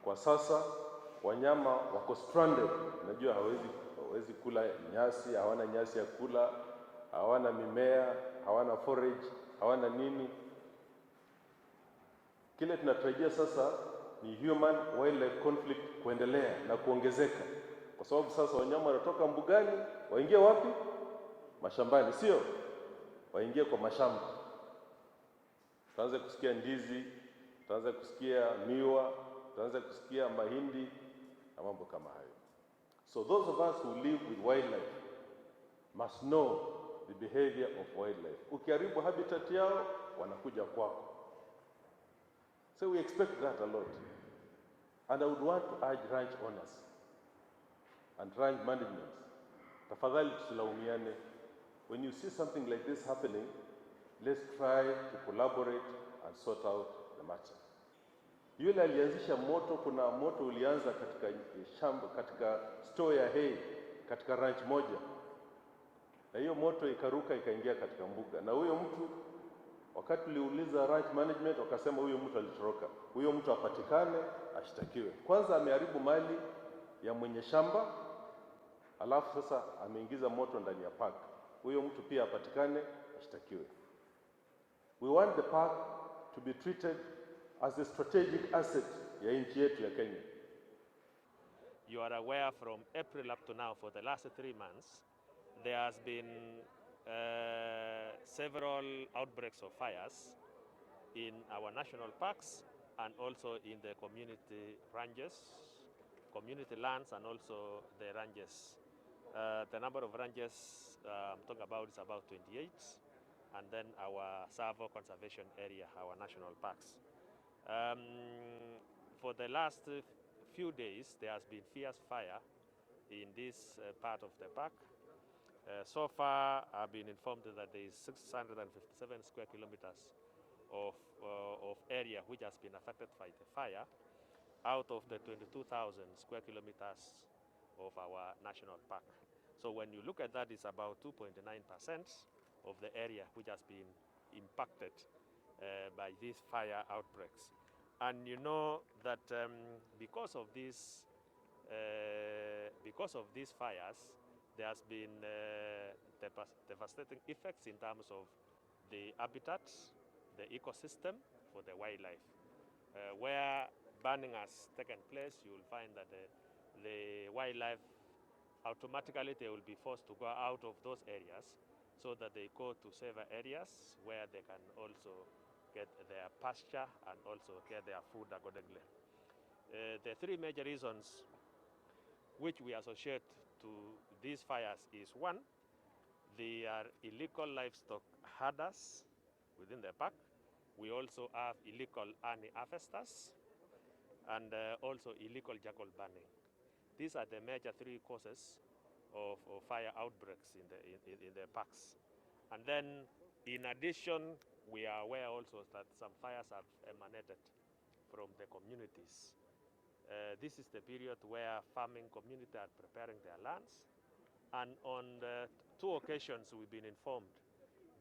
Kwa sasa wanyama wako stranded, najua hawezi kula nyasi, hawana nyasi ya kula, hawana mimea, hawana forage, hawana nini. Kile tunatarajia sasa ni human wildlife conflict kuendelea na kuongezeka, kwa sababu sasa wanyama wanatoka mbugani waingie wapi? Mashambani, sio waingie kwa mashamba. Tuanze kusikia ndizi, tuanze kusikia miwa, tuanze kusikia mahindi na mambo kama hayo. So those of us who live with wildlife must know the behavior of wildlife. Ukiharibu habitat yao, wanakuja kwako. So we expect that a lot. And I would want to urge ranch owners and ranch management, tafadhali tusilaumiane. When you see something like this happening, let's try to collaborate and sort out the matter. Yule alianzisha moto, kuna moto ulianza katika shamba, katika store ya hay, katika ranch moja. Na hiyo moto ikaruka ikaingia katika mbuga. Na huyo mtu, wakati tuliuliza ranch management, wakasema huyo mtu alitoroka. Huyo mtu apatikane, ashtakiwe. Kwanza ameharibu mali ya mwenye shamba, alafu sasa ameingiza moto ndani ya park. Huyo mtu pia apatikane, ashtakiwe. We want the park to be treated as a strategic asset ya nchi yetu ya Kenya. You are aware from April up to now, for the last 3 months, there has been several outbreaks of fires in our national parks and also in the community ranges, community lands, and also the ranges. The number of ranges I'm talking about is about 28, and then our Tsavo conservation area, our national parks. For the last few days, there has been fierce fire in this part of the park. So far, I've been informed that there is 657 square kilometers of area which has been affected by the fire, out of the 22,000 square kilometers of our national park. So when you look at that, it's about 2.9% of the area which has been impacted by these fire outbreaks. And you know that because of these fires, there has been devastating effects in terms of the habitat, the ecosystem for the wildlife. Where burning has taken place, you will find that the wildlife automatically they will be forced to go out of those areas so that they go to safer areas where they can also get their pasture and also get their food accordingly. The 3 major reasons which we associate to these fires is: 1, they are illegal livestock herders within the park. We also have illegal honey harvesters and also illegal jackal burning. These are the major 3 causes of fire outbreaks in the parks. And then, in addition, we are aware also that some fires have emanated from the communities. This is the period where farming communities are preparing their lands. And on the 2 occasions, we've been informed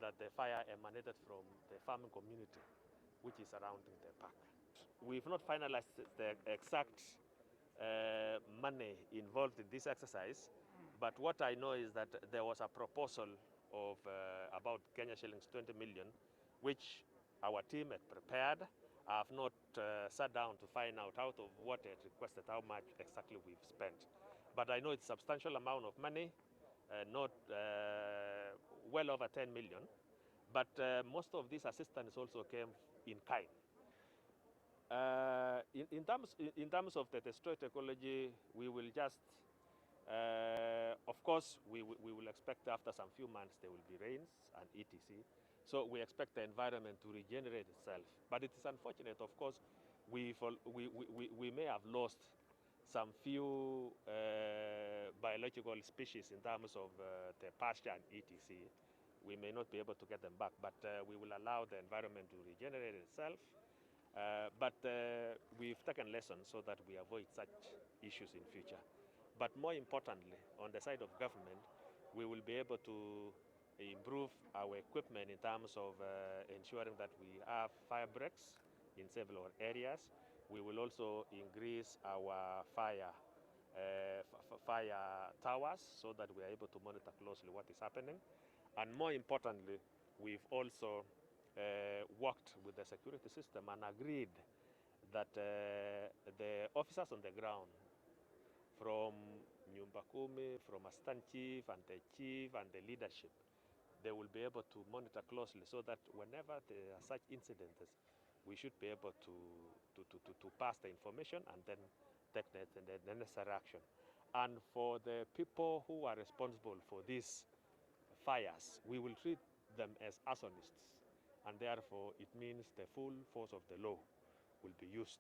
that the fire emanated from the farming community, which is surrounding the park. We've not finalized the exact money involved in this exercise, but what I know is that there was a proposal of about Kenya shillings 20 million, which our team had prepared. I have not sat down to find out of what they requested, how much exactly we've spent. But I know it's a substantial amount of money, not well over 10 million. But most of this assistance also came in kind. In terms of the destroyed ecology, we will just, of course, we will expect after some few months there will be rains and etc. So we expect the environment to regenerate itself. But it is unfortunate, of course, we may have lost some few biological species in terms of the pasture and etc. We may not be able to get them back, but we will allow the environment to regenerate itself. But we've taken lessons so that we avoid such issues in future. But more importantly, on the side of government, we will be able to improve our equipment in terms of ensuring that we have fire breaks in several areas. We will also increase our fire towers so that we are able to monitor closely what is happening. And more importantly, we've also worked with the security system and agreed that the officers on the ground from Nyumba Kumi, from Assistant Chief and the leadership, they will be able to monitor closely so that whenever there are such incidents, we should be able to pass the information and then take the necessary action. And for the people who are responsible for these fires, we will treat them as arsonists, and therefore it means the full force of the law will be used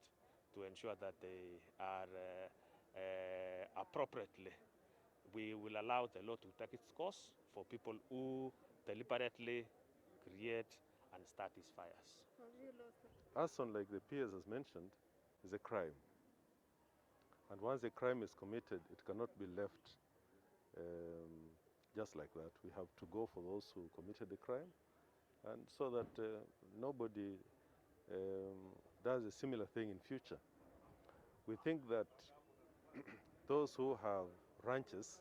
to ensure that they are appropriately. We will allow the law to take its course for people who deliberately create and start these fires. Arson, like the peers has mentioned, is a crime. And once a crime is committed, it cannot be left just like that. We have to go for those who committed the crime, and so that nobody does a similar thing in future. We think that those who have ranches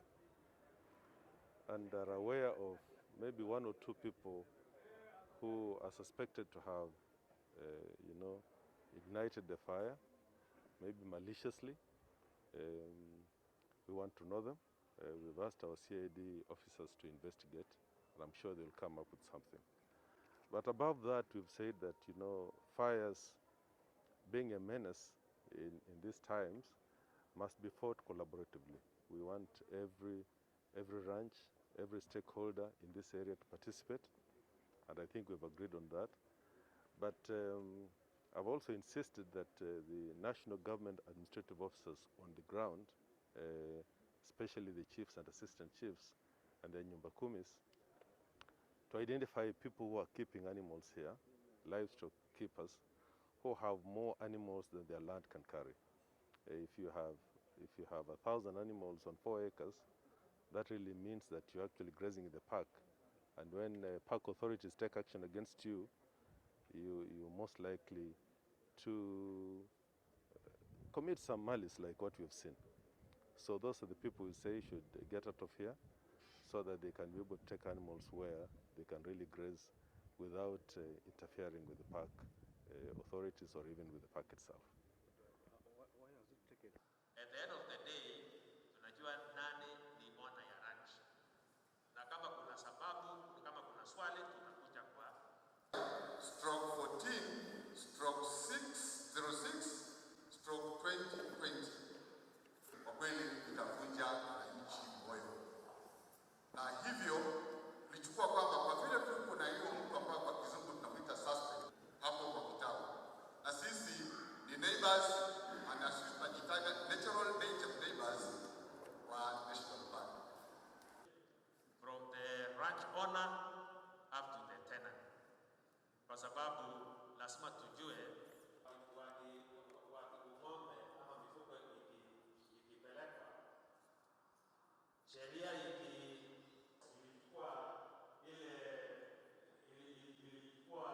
and are aware of maybe one or two people who are suspected to have, ignited the fire, maybe maliciously, we want to know them. We've asked our CID officers to investigate, and I'm sure they'll come up with something. But above that, we've said that, fires being a menace in these times must be fought collaboratively. We want every ranch, every stakeholder in this area to participate, and I think we've agreed on that. But I've also insisted that the national government administrative officers on the ground, especially the chiefs and assistant chiefs and the Nyumba Kumis, to identify people who are keeping animals here, livestock keepers, who have more animals than their land can carry. If you have 1,000 animals on 4 acres, that really means that you're actually grazing in the park. And when park authorities take action against you, you're most likely to commit some malice like what we've seen. So those are the people we say should get out of here so that they can be able to take animals where they can really graze without interfering with the park authorities or even with the park itself. Why has it taken? At the end of the day, tunajua nani ni owner ya ranch. Na kama kuna sababu, kama kuna swali, tutakuja kwa /14/606/2020. Kwa kweli itavunja wananchi moyo. Na hivyo tulichukua kwamba kwa vile tuko na hiyo mtu ambao kwa kizungu tunamuita suspect hapo kwa kitabu. Na sisi ni neighbors and sisi tunajitaga natural neighbors wa National Park. from the ranch owner up to the tenant. Kwa sababu lazima tujue ng'ombe ama mifugo ikipelekwa, sheria ilikuwa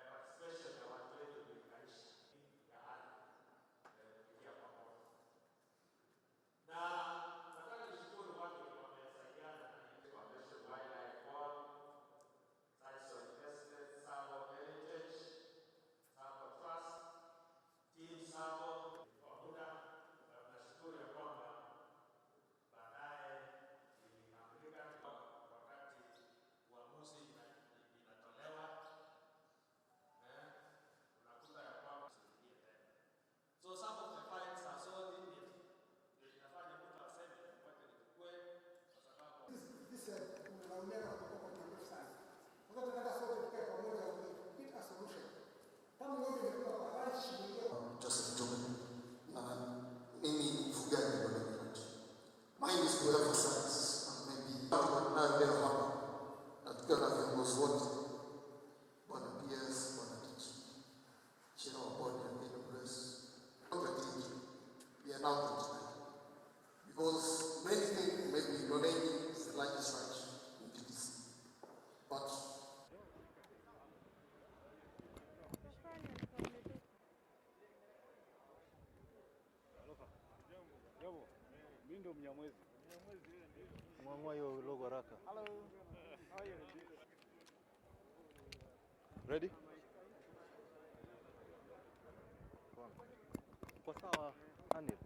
participation ya watu wetu kulinganisha ya hali kufikia pamoja. Ndio Mnyamwezi. Mwangwa hiyo logo haraka. Hello. How are you? Ready? Kwa sawa, Anil.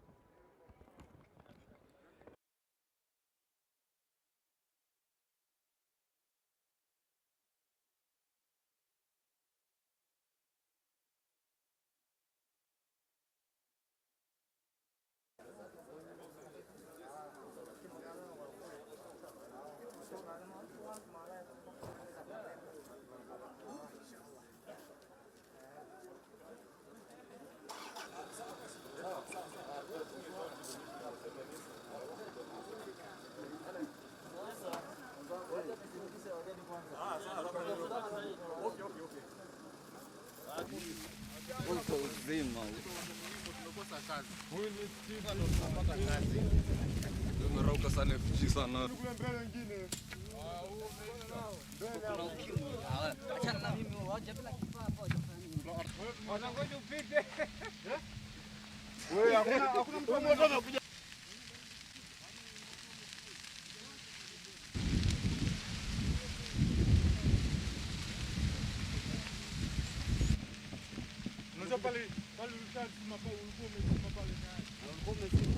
Merauka sana kuchi sana. Achana na mimi waje bila kifaa hapo jamani. Wanangoja upite. Wewe hakuna mtu anakuja. Unajua pale ulishasimama pale ulikuwa umesimama pale naye. Ulikuwa umesimama.